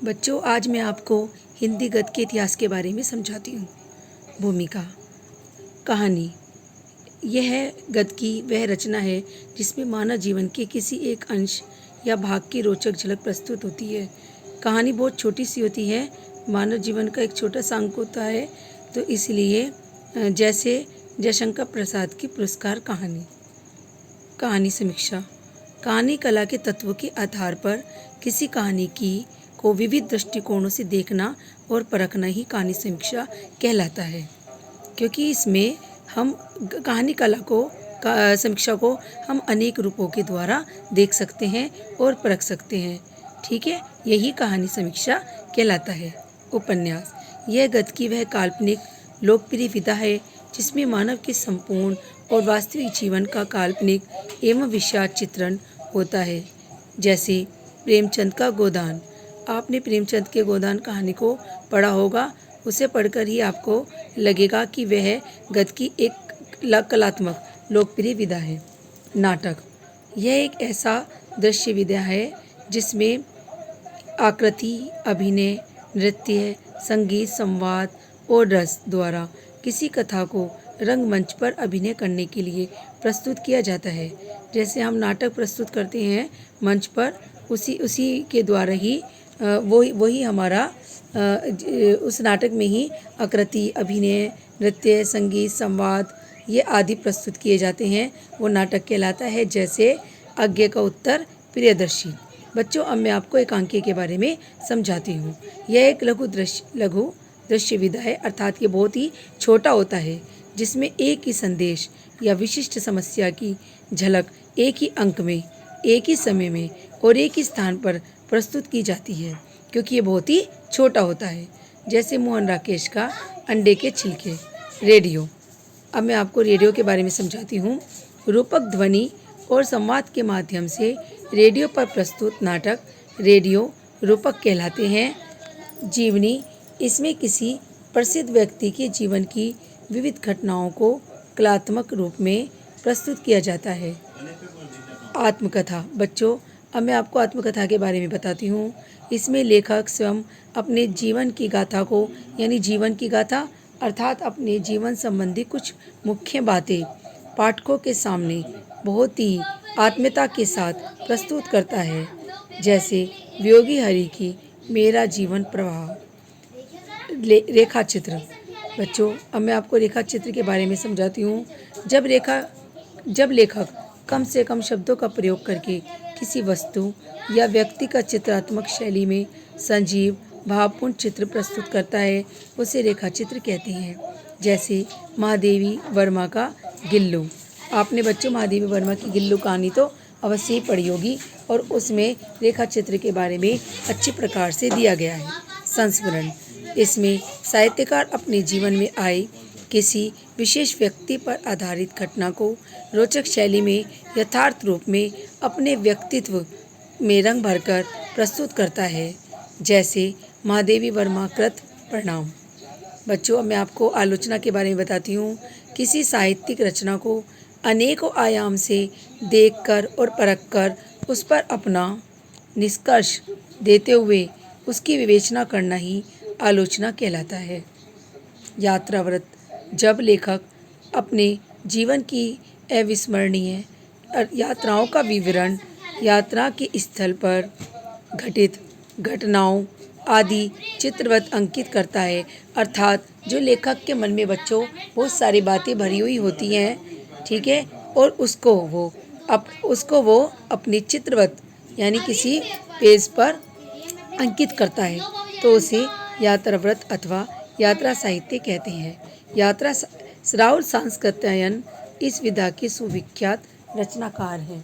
बच्चों, आज मैं आपको हिंदी गद्य के इतिहास के बारे में समझाती हूँ। भूमिका। कहानी। यह गद्य की वह रचना है जिसमें मानव जीवन के किसी एक अंश या भाग की रोचक झलक प्रस्तुत होती है। कहानी बहुत छोटी सी होती है। मानव जीवन का एक छोटा सा अंक होता है, तो इसलिए जैसे जयशंकर प्रसाद की पुरस्कार कहानी। कहानी समीक्षा। कहानी कला के तत्वों के आधार पर किसी कहानी को विविध दृष्टिकोणों से देखना और परखना ही कहानी समीक्षा कहलाता है, क्योंकि इसमें हम कहानी कला को समीक्षा को हम अनेक रूपों के द्वारा देख सकते हैं और परख सकते हैं। ठीक है, यही कहानी समीक्षा कहलाता है। उपन्यास। यह गद्य की वह काल्पनिक लोकप्रिय विधा है जिसमें मानव के संपूर्ण और वास्तविक जीवन का काल्पनिक एवं विषाद चित्रण होता है। जैसे प्रेमचंद का गोदान। आपने प्रेमचंद के गोदान कहानी को पढ़ा होगा। उसे पढ़कर ही आपको लगेगा कि वह गद्य की एक कलात्मक लोकप्रिय विधा है। नाटक। यह एक ऐसा दृश्य विधा है जिसमें आकृति, अभिनय, नृत्य, संगीत, संवाद और रस द्वारा किसी कथा को रंगमंच पर अभिनय करने के लिए प्रस्तुत किया जाता है। जैसे हम नाटक प्रस्तुत करते हैं मंच पर, उसी के द्वारा ही वही हमारा उस नाटक में ही आकृति, अभिनय, नृत्य, संगीत, संवाद ये आदि प्रस्तुत किए जाते हैं। वो नाटक कहलाता है। जैसे आज्ञा का उत्तर, प्रियदर्शी। बच्चों, अब मैं आपको एकांकी के बारे में समझाती हूँ। यह एक लघु दृश्य विधा है, अर्थात ये बहुत ही छोटा होता है, जिसमें एक ही संदेश या विशिष्ट समस्या की झलक एक ही अंक में, एक ही समय में और एक ही स्थान पर प्रस्तुत की जाती है, क्योंकि ये बहुत ही छोटा होता है। जैसे मोहन राकेश का अंडे के छिलके। रेडियो। अब मैं आपको रेडियो के बारे में समझाती हूँ। रूपक ध्वनि और संवाद के माध्यम से रेडियो पर प्रस्तुत नाटक रेडियो रूपक कहलाते हैं। जीवनी। इसमें किसी प्रसिद्ध व्यक्ति के जीवन की विविध घटनाओं को कलात्मक रूप में प्रस्तुत किया जाता है। आत्मकथा। बच्चों, अब मैं आपको आत्मकथा के बारे में बताती हूँ। इसमें लेखक स्वयं अपने जीवन की गाथा को, यानी जीवन की गाथा अर्थात अपने जीवन संबंधी कुछ मुख्य बातें पाठकों के सामने बहुत ही आत्मीयता के साथ प्रस्तुत करता है। जैसे वियोगी हरि की मेरा जीवन प्रवाह। रेखा चित्र। बच्चों, अब मैं आपको रेखा चित्र के बारे में समझाती हूँ। जब लेखक कम से कम शब्दों का प्रयोग करके किसी वस्तु या व्यक्ति का चित्रात्मक शैली में सजीव भावपूर्ण चित्र प्रस्तुत करता है, उसे रेखा चित्र कहते हैं। जैसे महादेवी वर्मा का गिल्लू। आपने बच्चों महादेवी वर्मा की गिल्लू कहानी तो अवश्य ही पढ़ी होगी, और उसमें रेखा चित्र के बारे में अच्छी प्रकार से दिया गया है। संस्मरण। इसमें साहित्यकार अपने जीवन में आए किसी विशेष व्यक्ति पर आधारित घटना को रोचक शैली में यथार्थ रूप में अपने व्यक्तित्व में रंग भरकर प्रस्तुत करता है। जैसे महादेवी वर्मा कृत प्रणाम। बच्चों, अब मैं आपको आलोचना के बारे में बताती हूँ। किसी साहित्यिक रचना को अनेकों आयाम से देखकर और परखकर उस पर अपना निष्कर्ष देते हुए उसकी विवेचना करना ही आलोचना कहलाता है। यात्राव्रत। जब लेखक अपने जीवन की अविस्मरणीय यात्राओं का विवरण यात्रा के स्थल पर घटित घटनाओं आदि चित्रवत अंकित करता है, अर्थात जो लेखक के मन में बच्चों बहुत सारी बातें भरी हुई होती हैं, ठीक है, और उसको वो अपनी चित्रवत यानी किसी पेज पर अंकित करता है, तो उसे यात्राव्रत अथवा यात्रा साहित्य कहते हैं। राहुल सांस्कृत्यायन इस विधा के सुविख्यात रचनाकार हैं।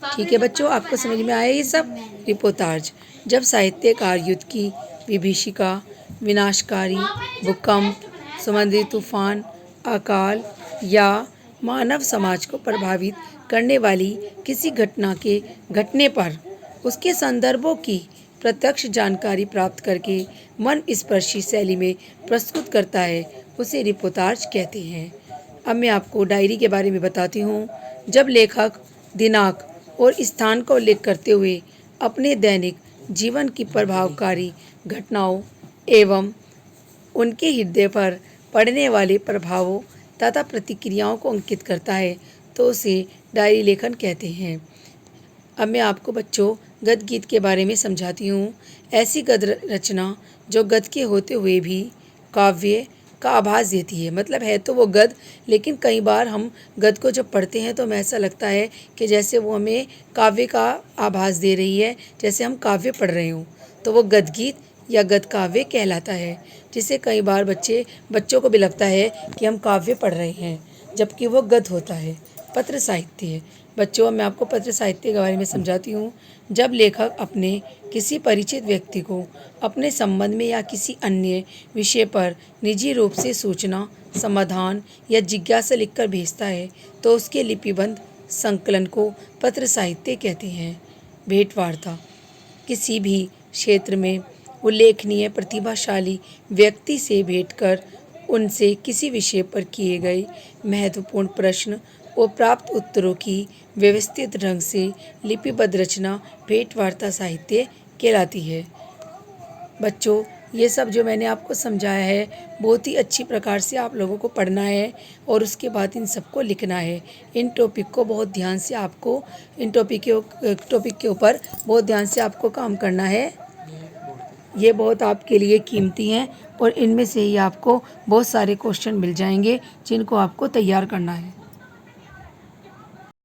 ठीक है बच्चों, आपको समझ में आया ये सब। रिपोर्ताज। जब साहित्यकार युद्ध की विभीषिका, विनाशकारी भूकंप, समुद्री तूफान, अकाल या मानव समाज को प्रभावित करने वाली किसी घटना के घटने पर उसके संदर्भों की प्रत्यक्ष जानकारी प्राप्त करके मन स्पर्शी शैली में प्रस्तुत करता है, उसे रिपोर्ताज कहते हैं। अब मैं आपको डायरी के बारे में बताती हूँ। जब लेखक दिनांक और स्थान का उल्लेख करते हुए अपने दैनिक जीवन की प्रभावकारी घटनाओं एवं उनके हृदय पर पड़ने वाले प्रभावों तथा प्रतिक्रियाओं को अंकित करता है तो उसे डायरी लेखन कहते हैं। अब मैं आपको बच्चों गद्य गीत के बारे में समझाती हूँ। ऐसी गद्य रचना जो गद्य के होते हुए भी काव्य का आभास देती है। मतलब है तो वो गद्य, लेकिन कई बार हम गद्य को जब पढ़ते हैं तो हमें ऐसा लगता है कि जैसे वो हमें काव्य का आभास दे रही है, जैसे हम काव्य पढ़ रहे हों, तो वो गद्य गीत या गद्य काव्य कहलाता है। जिसे कई बार बच्चों को भी लगता है कि हम काव्य पढ़ रहे हैं, जबकि वो गद्य होता है, पत्र साहित्य है। बच्चों, मैं आपको पत्र साहित्य के बारे में समझाती हूँ। जब लेखक अपने किसी परिचित व्यक्ति को अपने संबंध में या किसी अन्य विषय पर निजी रूप से सूचना, समाधान या जिज्ञासा लिखकर भेजता है तो उसके लिपिबद्ध संकलन को पत्र साहित्य कहते हैं। भेंटवार्ता किसी भी क्षेत्र में उल्लेखनीय प्रतिभाशाली व्यक्ति से भेंट कर उनसे किसी विषय पर किए गए महत्वपूर्ण प्रश्न और प्राप्त उत्तरों की व्यवस्थित ढंग से लिपिबद्ध रचना भेंटवार्ता साहित्य कहलाती है। बच्चों, ये सब जो मैंने आपको समझाया है बहुत ही अच्छी प्रकार से आप लोगों को पढ़ना है और उसके बाद इन सबको लिखना है। इन टॉपिक को बहुत ध्यान से आपको इन टॉपिक के ऊपर बहुत ध्यान से आपको काम करना है। ये बहुत आपके लिए कीमती हैं और इनमें से ही आपको बहुत सारे क्वेश्चन मिल जाएंगे जिनको आपको तैयार करना है।